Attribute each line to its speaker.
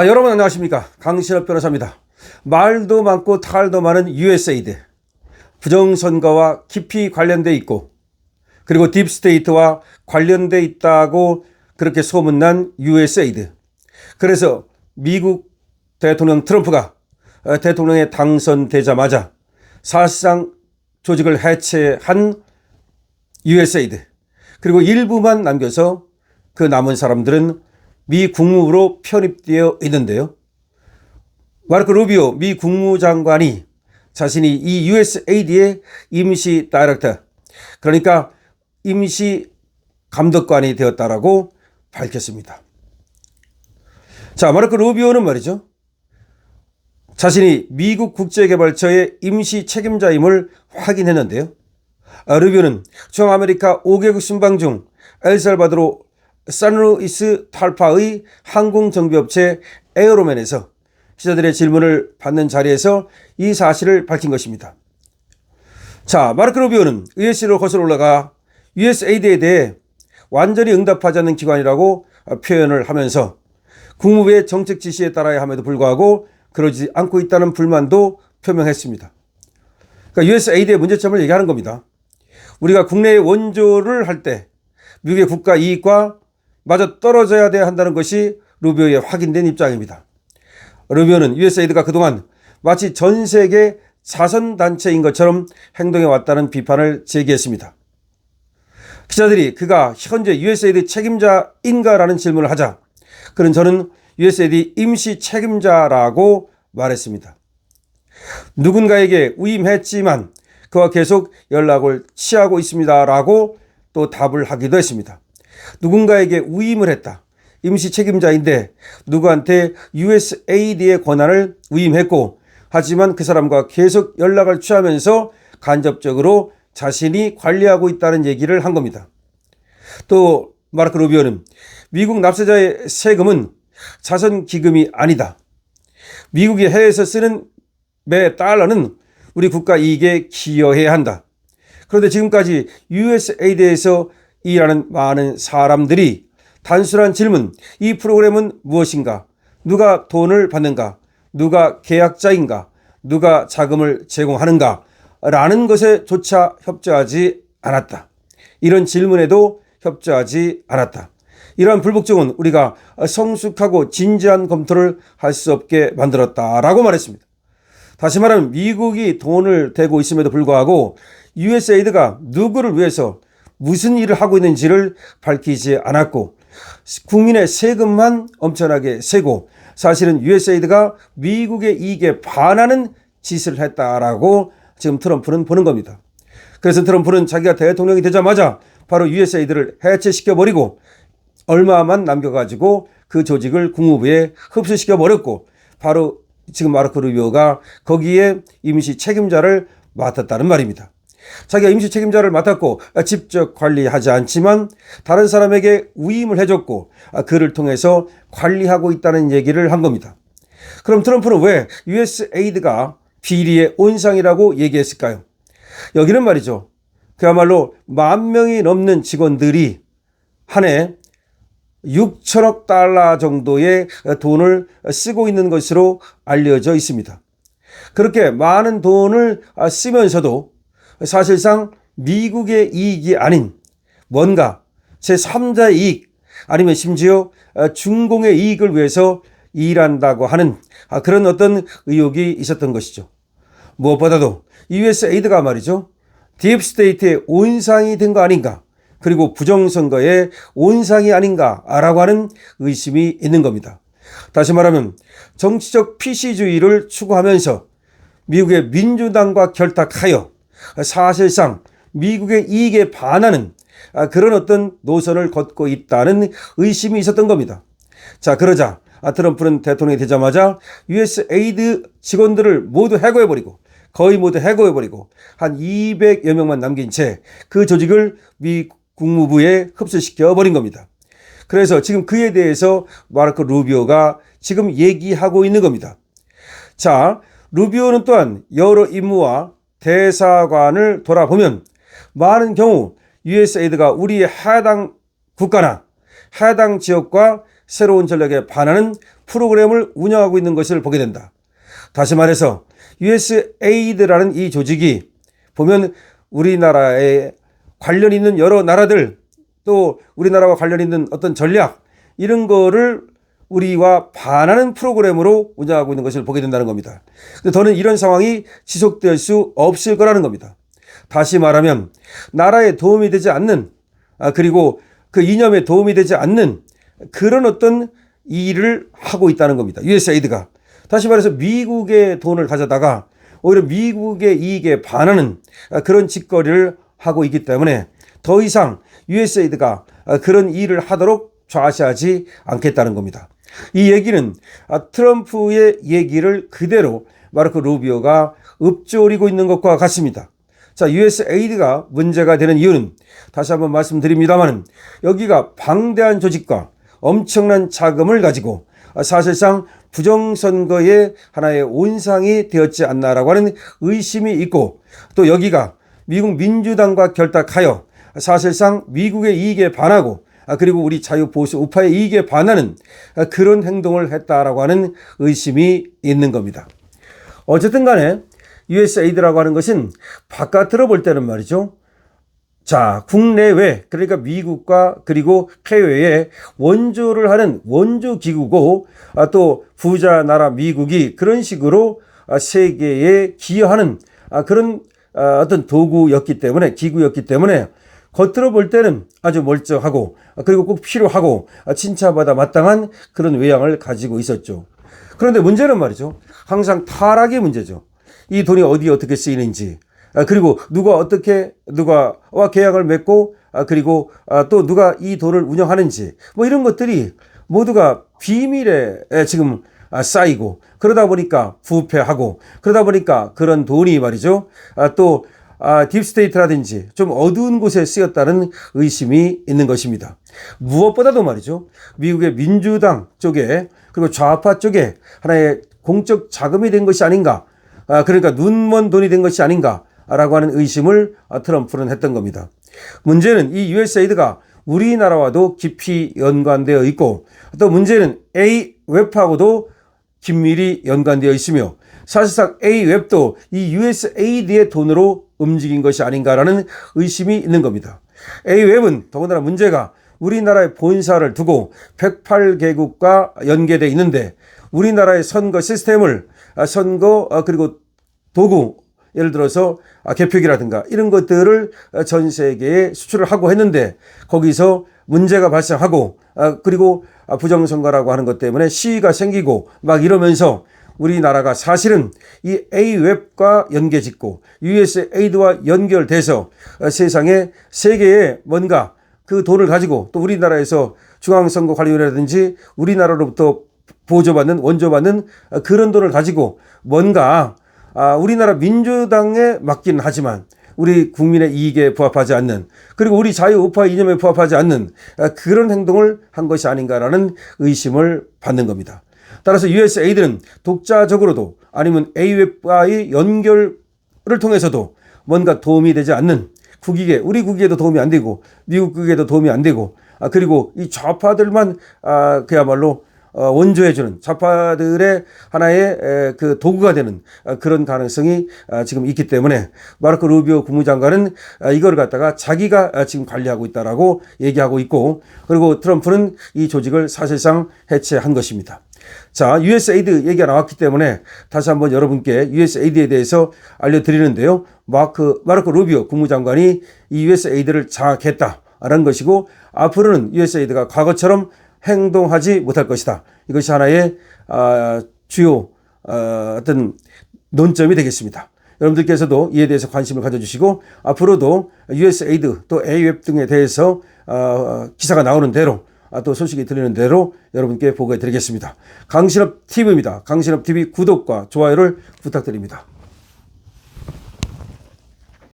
Speaker 1: 여러분 안녕하십니까. 강신업 변호사입니다. 말도 많고 탈도 많은 USAID. 부정선거와 깊이 관련돼 있고 그리고 딥스테이트와 관련돼 있다고 그렇게 소문난 USAID. 그래서 미국 대통령 트럼프가 대통령에 당선되자마자 사실상 조직을 해체한 USAID. 그리고 일부만 남겨서 그 남은 사람들은 미 국무부로 편입되어 있는데요. 마르코 루비오 미 국무장관이 자신이 이 USAID의 임시 다이렉터, 그러니까 임시 감독관이 되었다라고 밝혔습니다. 자, 마르코 루비오는 말이죠, 자신이 미국 국제개발처의 임시 책임자임을 확인했는데요. 루비오는 중아메리카 5개국 순방 중 엘살바도르 산루이스 탈파의 항공정비업체 에어로맨에서 기자들의 질문을 받는 자리에서 이 사실을 밝힌 것입니다. 자, 마르코 루비오는 USC로 거슬러 올라가 USAID에 대해 완전히 응답하지 않는 기관이라고 표현을 하면서 국무부의 정책 지시에 따라야 함에도 불구하고 그러지 않고 있다는 불만도 표명했습니다. 그러니까 USAID의 문제점을 얘기하는 겁니다. 우리가 국내에 원조를 할 때 미국의 국가 이익과 맞아 떨어져야 한다는 것이 루비오의 확인된 입장입니다. 루비오는 USAID가 그동안 마치 전 세계 자선단체인 것처럼 행동해왔다는 비판을 제기했습니다. 기자들이 그가 현재 USAID 책임자인가라는 질문을 하자 그는 저는 USAID 임시 책임자라고 말했습니다. 누군가에게 위임했지만 그와 계속 연락을 취하고 있습니다라고 또 답을 하기도 했습니다. 누군가에게 위임을 했다. 임시 책임자인데 누구한테 USAID의 권한을 위임했고 하지만 그 사람과 계속 연락을 취하면서 간접적으로 자신이 관리하고 있다는 얘기를 한 겁니다. 또 마르코 루비오는 미국 납세자의 세금은 자선기금이 아니다. 미국이 해외에서 쓰는 매 달러는 우리 국가 이익에 기여해야 한다. 그런데 지금까지 USAID에서 일하는 많은 사람들이 단순한 질문, 이 프로그램은 무엇인가? 누가 돈을 받는가? 누가 계약자인가? 누가 자금을 제공하는가? 라는 것에조차 협조하지 않았다. 이런 질문에도 협조하지 않았다. 이러한 불복종은 우리가 성숙하고 진지한 검토를 할 수 없게 만들었다라고 말했습니다. 다시 말하면 미국이 돈을 대고 있음에도 불구하고 USAID가 누구를 위해서 무슨 일을 하고 있는지를 밝히지 않았고 국민의 세금만 엄청나게 세고 사실은 USAID가 미국의 이익에 반하는 짓을 했다라고 지금 트럼프는 보는 겁니다. 그래서 트럼프는 자기가 대통령이 되자마자 바로 USAID를 해체시켜버리고 얼마만 남겨가지고 그 조직을 국무부에 흡수시켜버렸고 바로 지금 마르코 루비오가 거기에 임시 책임자를 맡았다는 말입니다. 자기가 임시 책임자를 맡았고 직접 관리하지 않지만 다른 사람에게 위임을 해줬고 그를 통해서 관리하고 있다는 얘기를 한 겁니다. 그럼 트럼프는 왜 USAID가 비리의 온상이라고 얘기했을까요? 여기는 말이죠, 그야말로 10,000명이 넘는 직원들이 한 해 6천억 달러 정도의 돈을 쓰고 있는 것으로 알려져 있습니다. 그렇게 많은 돈을 쓰면서도 사실상 미국의 이익이 아닌 뭔가 제3자의 이익 아니면 심지어 중공의 이익을 위해서 일한다고 하는 그런 어떤 의혹이 있었던 것이죠. 무엇보다도 USAID가 말이죠, 딥스테이트의 온상이 된 거 아닌가, 그리고 부정선거의 온상이 아닌가라고 하는 의심이 있는 겁니다. 다시 말하면 정치적 PC주의를 추구하면서 미국의 민주당과 결탁하여 사실상 미국의 이익에 반하는 그런 어떤 노선을 걷고 있다는 의심이 있었던 겁니다. 자, 그러자 트럼프는 대통령이 되자마자 USAID 직원들을 모두 해고해버리고 거의 모두 해고해버리고 한 200여 명만 남긴 채 그 조직을 미 국무부에 흡수시켜버린 겁니다. 그래서 지금 그에 대해서 마르코 루비오가 지금 얘기하고 있는 겁니다. 자, 루비오는 또한 여러 임무와 대사관을 돌아보면 많은 경우 USAID가 우리의 해당 국가나 해당 지역과 새로운 전략에 반하는 프로그램을 운영하고 있는 것을 보게 된다. 다시 말해서 USAID라는 이 조직이 보면 우리나라에 관련 있는 여러 나라들, 또 우리나라와 관련 있는 어떤 전략, 이런 거를 우리와 반하는 프로그램으로 운영하고 있는 것을 보게 된다는 겁니다. 저는 이런 상황이 지속될 수 없을 거라는 겁니다. 다시 말하면 나라에 도움이 되지 않는, 그리고 그 이념에 도움이 되지 않는 그런 어떤 일을 하고 있다는 겁니다. USAID가. 다시 말해서 미국의 돈을 가져다가 오히려 미국의 이익에 반하는 그런 짓거리를 하고 있기 때문에 더 이상 USAID가 그런 일을 하도록 좌시하지 않겠다는 겁니다. 이 얘기는 트럼프의 얘기를 그대로 마르코 루비오가 읊조리고 있는 것과 같습니다. 자, USAID가 문제가 되는 이유는 다시 한번 말씀드립니다만 여기가 방대한 조직과 엄청난 자금을 가지고 사실상 부정선거의 하나의 온상이 되었지 않나라고 하는 의심이 있고, 또 여기가 미국 민주당과 결탁하여 사실상 미국의 이익에 반하고 그리고 우리 자유보수 우파의 이익에 반하는 그런 행동을 했다라고 하는 의심이 있는 겁니다. 어쨌든 간에 USAID라고 하는 것은 바깥으로 볼 때는 말이죠. 자, 국내외, 그러니까 미국과 그리고 해외에 원조를 하는 원조기구고, 또 부자 나라 미국이 그런 식으로 세계에 기여하는 그런 어떤 도구였기 때문에, 기구였기 때문에 겉으로 볼 때는 아주 멀쩡하고 그리고 꼭 필요하고 칭찬받아 마땅한 그런 외양을 가지고 있었죠. 그런데 문제는 말이죠. 항상 타락의 문제죠. 이 돈이 어디에 어떻게 쓰이는지, 그리고 누가와 계약을 맺고, 그리고 또 누가 이 돈을 운영하는지, 뭐 이런 것들이 모두가 비밀에 지금 쌓이고, 그러다 보니까 부패하고, 그러다 보니까 그런 돈이 말이죠. 또 딥스테이트라든지 좀 어두운 곳에 쓰였다는 의심이 있는 것입니다. 무엇보다도 말이죠. 미국의 민주당 쪽에 그리고 좌파 쪽에 하나의 공적 자금이 된 것이 아닌가, 그러니까 눈먼 돈이 된 것이 아닌가라고 하는 의심을 트럼프는 했던 겁니다. 문제는 이 USAID가 우리나라와도 깊이 연관되어 있고, 또 문제는 AWEB하고도 긴밀히 연관되어 있으며, 사실상 AWEB도 이 USAID의 돈으로 움직인 것이 아닌가라는 의심이 있는 겁니다. AWEB은 더군다나 문제가 우리나라의 본사를 두고 108개국과 연계되어 있는데, 우리나라의 선거 시스템을 선거 그리고 도구, 예를 들어서 개표기라든가 이런 것들을 전 세계에 수출을 하고 했는데, 거기서 문제가 발생하고 그리고 부정선거라고 하는 것 때문에 시위가 생기고 막 이러면서 우리나라가 사실은 이 AWEB과 연계짓고 USAID와 연결돼서 세상에 세계에 뭔가 그 돈을 가지고, 또 우리나라에서 중앙선거관리위원회라든지 우리나라로부터 보조받는 원조받는 그런 돈을 가지고 뭔가 우리나라 민주당에 맡기는 하지만 우리 국민의 이익에 부합하지 않는, 그리고 우리 자유우파 이념에 부합하지 않는 그런 행동을 한 것이 아닌가라는 의심을 받는 겁니다. 따라서 USAID는 독자적으로도 아니면 AWEB과의 연결을 통해서도 뭔가 도움이 되지 않는, 국익에, 우리 국익에도 도움이 안 되고 미국 국익에도 도움이 안 되고, 그리고 이 좌파들만 그야말로 원조해주는, 좌파들의 하나의 그 도구가 되는 그런 가능성이 지금 있기 때문에 마르코 루비오 국무장관은 이걸 갖다가 자기가 지금 관리하고 있다라고 얘기하고 있고, 그리고 트럼프는 이 조직을 사실상 해체한 것입니다. 자, USAID 얘기가 나왔기 때문에 다시 한번 여러분께 USAID에 대해서 알려드리는데요. 마르코 루비오 국무장관이 이 USAID를 장악했다라는 것이고, 앞으로는 USAID가 과거처럼 행동하지 못할 것이다. 이것이 하나의 주요 어떤 논점이 되겠습니다. 여러분들께서도 이에 대해서 관심을 가져주시고, 앞으로도 USAID 또 AWEB 등에 대해서 기사가 나오는 대로, 또 소식이 들리는 대로 여러분께 보고해 드리겠습니다. 강신업 TV입니다. 강신업 TV 구독과 좋아요를 부탁드립니다.